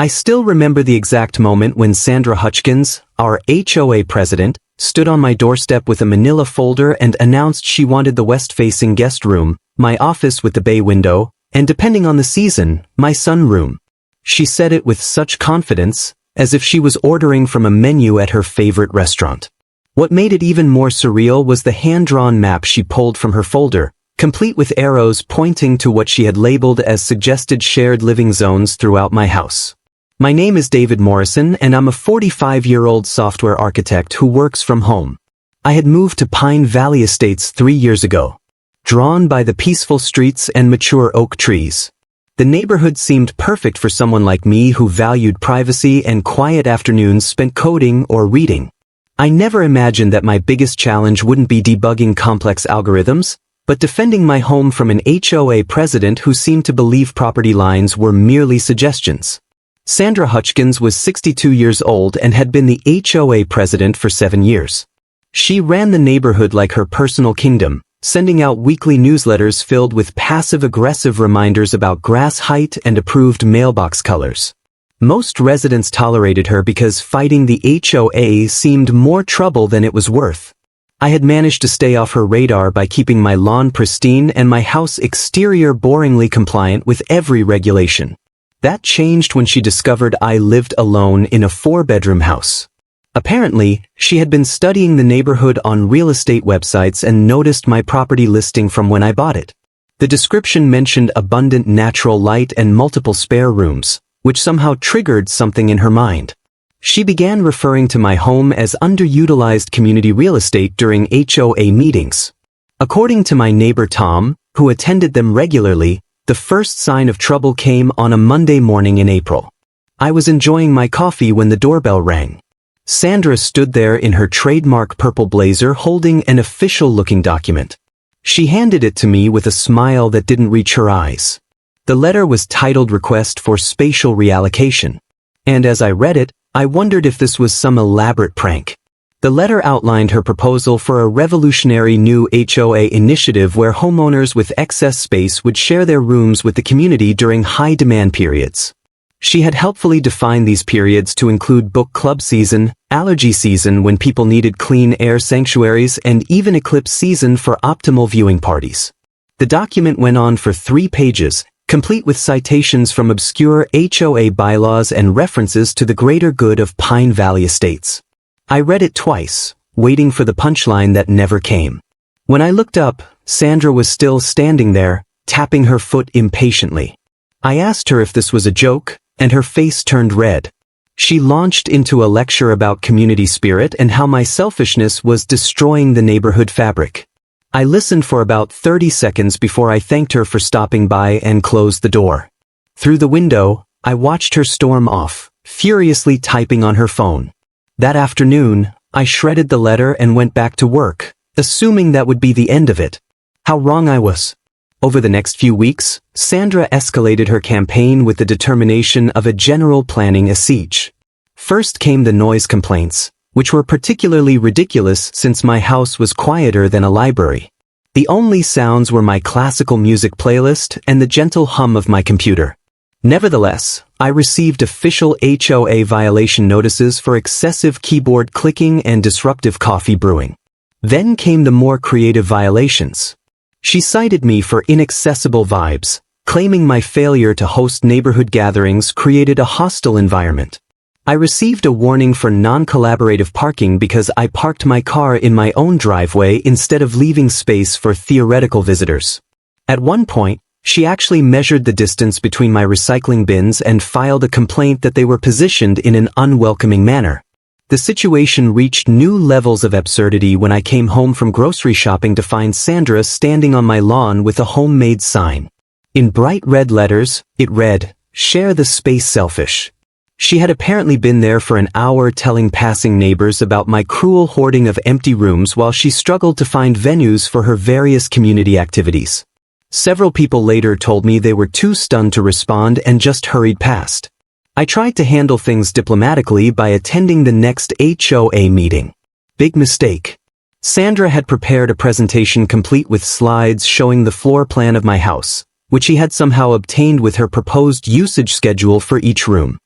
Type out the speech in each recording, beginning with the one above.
I still remember the exact moment when Sandra Hutchkins, our HOA president, stood on my doorstep with a manila folder and announced she wanted the west-facing guest room, my office with the bay window, and depending on the season, my sunroom. She said it with such confidence, as if she was ordering from a menu at her favorite restaurant. What made it even more surreal was the hand-drawn map she pulled from her folder, complete with arrows pointing to what she had labeled as suggested shared living zones throughout my house. My name is David Morrison, and I'm a 45-year-old software architect who works from home. I had moved to Pine Valley Estates 3 years ago, drawn by the peaceful streets and mature oak trees. The neighborhood seemed perfect for someone like me who valued privacy and quiet afternoons spent coding or reading. I never imagined that my biggest challenge wouldn't be debugging complex algorithms, but defending my home from an HOA president who seemed to believe property lines were merely suggestions. Sandra Hutchkins was 62 years old and had been the HOA president for 7 years. She ran the neighborhood like her personal kingdom, sending out weekly newsletters filled with passive-aggressive reminders about grass height and approved mailbox colors. Most residents tolerated her because fighting the HOA seemed more trouble than it was worth. I had managed to stay off her radar by keeping my lawn pristine and my house exterior boringly compliant with every regulation. That changed when she discovered I lived alone in a 4-bedroom house. Apparently, she had been studying the neighborhood on real estate websites and noticed my property listing from when I bought it. The description mentioned abundant natural light and multiple spare rooms, which somehow triggered something in her mind. She began referring to my home as underutilized community real estate during HOA meetings. According to my neighbor Tom, who attended them regularly, the first sign of trouble came on a Monday morning in April. I was enjoying my coffee when the doorbell rang. Sandra stood there in her trademark purple blazer holding an official-looking document. She handed it to me with a smile that didn't reach her eyes. The letter was titled Request for Spatial Reallocation. And as I read it, I wondered if this was some elaborate prank. The letter outlined her proposal for a revolutionary new HOA initiative where homeowners with excess space would share their rooms with the community during high-demand periods. She had helpfully defined these periods to include book club season, allergy season when people needed clean air sanctuaries, and even eclipse season for optimal viewing parties. The document went on for 3 pages, complete with citations from obscure HOA bylaws and references to the greater good of Pine Valley Estates. I read it twice, waiting for the punchline that never came. When I looked up, Sandra was still standing there, tapping her foot impatiently. I asked her if this was a joke, and her face turned red. She launched into a lecture about community spirit and how my selfishness was destroying the neighborhood fabric. I listened for about 30 seconds before I thanked her for stopping by and closed the door. Through the window, I watched her storm off, furiously typing on her phone. That afternoon, I shredded the letter and went back to work, assuming that would be the end of it. How wrong I was. Over the next few weeks, Sandra escalated her campaign with the determination of a general planning a siege. First came the noise complaints, which were particularly ridiculous since my house was quieter than a library. The only sounds were my classical music playlist and the gentle hum of my computer. Nevertheless, I received official HOA violation notices for excessive keyboard clicking and disruptive coffee brewing. Then came the more creative violations. She cited me for inaccessible vibes, claiming my failure to host neighborhood gatherings created a hostile environment. I received a warning for non-collaborative parking because I parked my car in my own driveway instead of leaving space for theoretical visitors. At one point, she actually measured the distance between my recycling bins and filed a complaint that they were positioned in an unwelcoming manner. The situation reached new levels of absurdity when I came home from grocery shopping to find Sandra standing on my lawn with a homemade sign. In bright red letters, it read, "Share the space selfish." She had apparently been there for an hour telling passing neighbors about my cruel hoarding of empty rooms while she struggled to find venues for her various community activities. Several people later told me they were too stunned to respond and just hurried past. I tried to handle things diplomatically by attending the next HOA meeting. Big mistake. Sandra had prepared a presentation complete with slides showing the floor plan of my house, which she had somehow obtained with her proposed usage schedule for each room.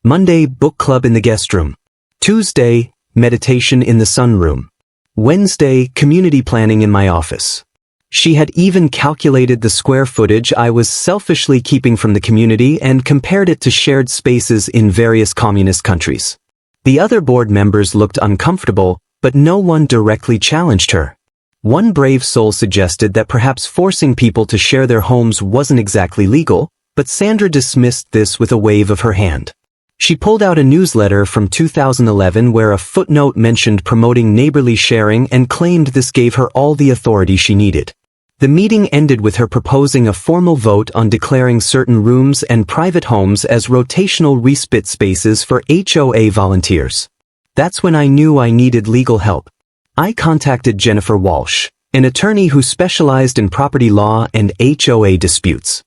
Monday, book club in the guest room. Tuesday, meditation in the sunroom. Wednesday, community planning in my office. She had even calculated the square footage I was selfishly keeping from the community and compared it to shared spaces in various communist countries. The other board members looked uncomfortable, but no one directly challenged her. One brave soul suggested that perhaps forcing people to share their homes wasn't exactly legal, but Sandra dismissed this with a wave of her hand. She pulled out a newsletter from 2011 where a footnote mentioned promoting neighborly sharing and claimed this gave her all the authority she needed. The meeting ended with her proposing a formal vote on declaring certain rooms and private homes as rotational respite spaces for HOA volunteers. That's when I knew I needed legal help. I contacted Jennifer Walsh, an attorney who specialized in property law and HOA disputes.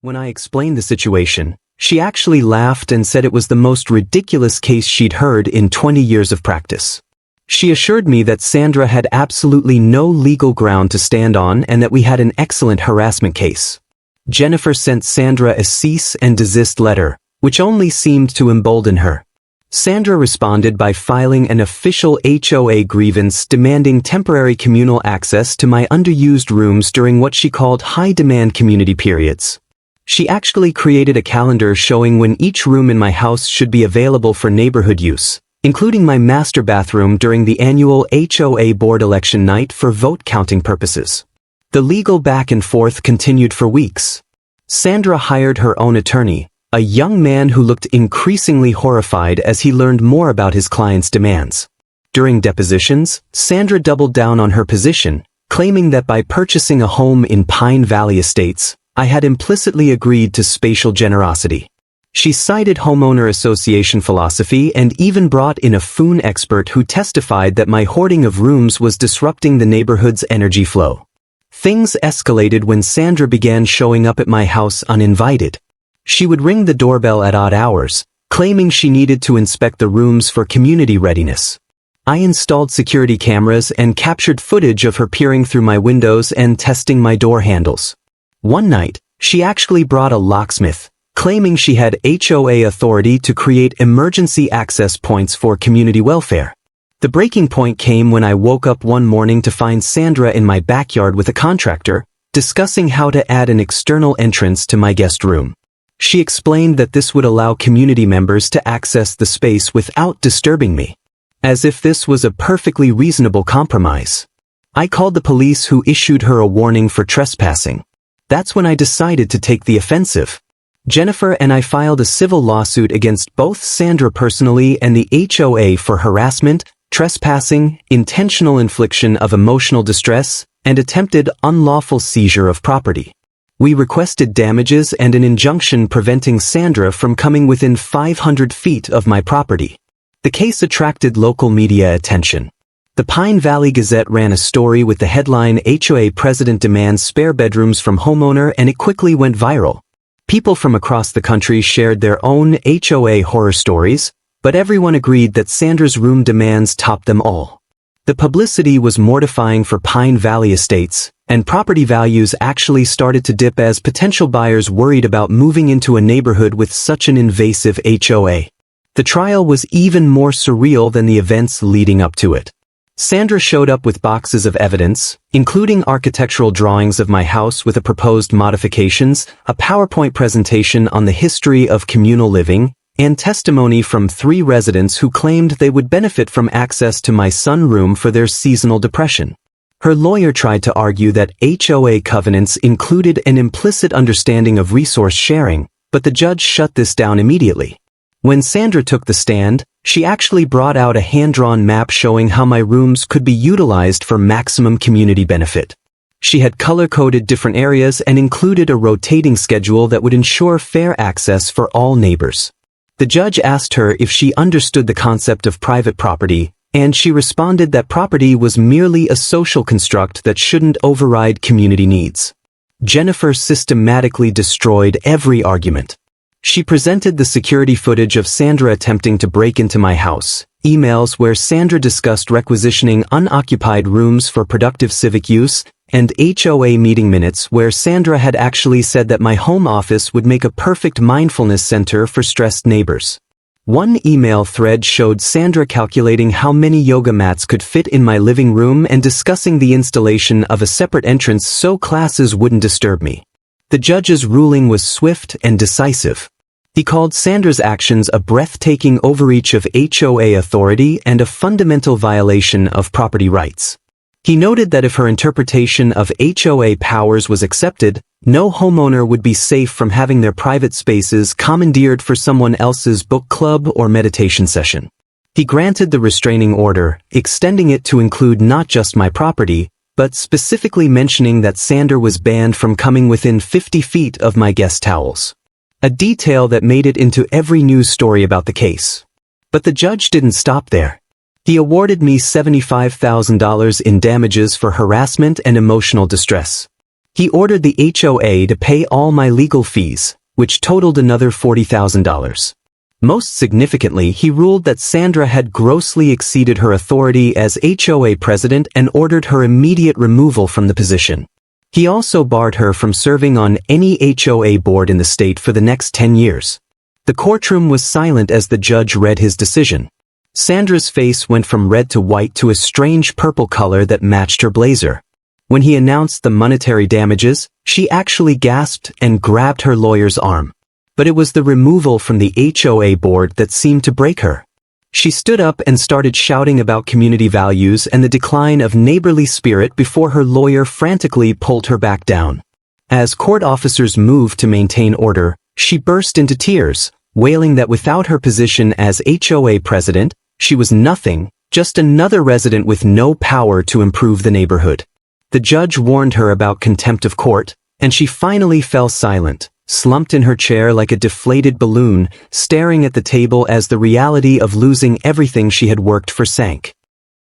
When I explained the situation, she actually laughed and said it was the most ridiculous case she'd heard in 20 years of practice. She assured me that Sandra had absolutely no legal ground to stand on and that we had an excellent harassment case. Jennifer sent Sandra a cease and desist letter, which only seemed to embolden her. Sandra responded by filing an official HOA grievance demanding temporary communal access to my underused rooms during what she called high-demand community periods. She actually created a calendar showing when each room in my house should be available for neighborhood use, including my master bathroom during the annual HOA board election night for vote counting purposes. The legal back and forth continued for weeks. Sandra hired her own attorney, a young man who looked increasingly horrified as he learned more about his client's demands. During depositions, Sandra doubled down on her position, claiming that by purchasing a home in Pine Valley Estates, I had implicitly agreed to spatial generosity. She cited homeowner association philosophy and even brought in a foon expert who testified that my hoarding of rooms was disrupting the neighborhood's energy flow. Things escalated when Sandra began showing up at my house uninvited. She would ring the doorbell at odd hours, claiming she needed to inspect the rooms for community readiness. I installed security cameras and captured footage of her peering through my windows and testing my door handles. One night, she actually brought a locksmith, claiming she had HOA authority to create emergency access points for community welfare. The breaking point came when I woke up one morning to find Sandra in my backyard with a contractor, discussing how to add an external entrance to my guest room. She explained that this would allow community members to access the space without disturbing me, as if this was a perfectly reasonable compromise. I called the police, who issued her a warning for trespassing. That's when I decided to take the offensive. Jennifer and I filed a civil lawsuit against both Sandra personally and the HOA for harassment, trespassing, intentional infliction of emotional distress, and attempted unlawful seizure of property. We requested damages and an injunction preventing Sandra from coming within 500 feet of my property. The case attracted local media attention. The Pine Valley Gazette ran a story with the headline "HOA President Demands Spare Bedrooms from Homeowner," and it quickly went viral. People from across the country shared their own HOA horror stories, but everyone agreed that Sandra's room demands topped them all. The publicity was mortifying for Pine Valley Estates, and property values actually started to dip as potential buyers worried about moving into a neighborhood with such an invasive HOA. The trial was even more surreal than the events leading up to it. Sandra showed up with boxes of evidence, including architectural drawings of my house with the proposed modifications, a PowerPoint presentation on the history of communal living, and testimony from 3 residents who claimed they would benefit from access to my sunroom for their seasonal depression. Her lawyer tried to argue that HOA covenants included an implicit understanding of resource sharing, but the judge shut this down immediately. When Sandra took the stand, she actually brought out a hand-drawn map showing how my rooms could be utilized for maximum community benefit. She had color-coded different areas and included a rotating schedule that would ensure fair access for all neighbors. The judge asked her if she understood the concept of private property, and she responded that property was merely a social construct that shouldn't override community needs. Jennifer systematically destroyed every argument. She presented the security footage of Sandra attempting to break into my house, emails where Sandra discussed requisitioning unoccupied rooms for productive civic use, and HOA meeting minutes where Sandra had actually said that my home office would make a perfect mindfulness center for stressed neighbors. One email thread showed Sandra calculating how many yoga mats could fit in my living room and discussing the installation of a separate entrance so classes wouldn't disturb me. The judge's ruling was swift and decisive. He called Sandra's actions a breathtaking overreach of HOA authority and a fundamental violation of property rights. He noted that if her interpretation of HOA powers was accepted, no homeowner would be safe from having their private spaces commandeered for someone else's book club or meditation session. He granted the restraining order, extending it to include not just my property, but specifically mentioning that Sandra was banned from coming within 50 feet of my guest towels. A detail that made it into every news story about the case. But the judge didn't stop there. He awarded me $75,000 in damages for harassment and emotional distress. He ordered the HOA to pay all my legal fees, which totaled another $40,000. Most significantly, he ruled that Sandra had grossly exceeded her authority as HOA president and ordered her immediate removal from the position. He also barred her from serving on any HOA board in the state for the next 10 years. The courtroom was silent as the judge read his decision. Sandra's face went from red to white to a strange purple color that matched her blazer. When he announced the monetary damages, she actually gasped and grabbed her lawyer's arm. But it was the removal from the HOA board that seemed to break her. She stood up and started shouting about community values and the decline of neighborly spirit before her lawyer frantically pulled her back down. As court officers moved to maintain order, she burst into tears, wailing that without her position as HOA president, she was nothing, just another resident with no power to improve the neighborhood. The judge warned her about contempt of court, and she finally fell silent, slumped in her chair like a deflated balloon, staring at the table as the reality of losing everything she had worked for sank.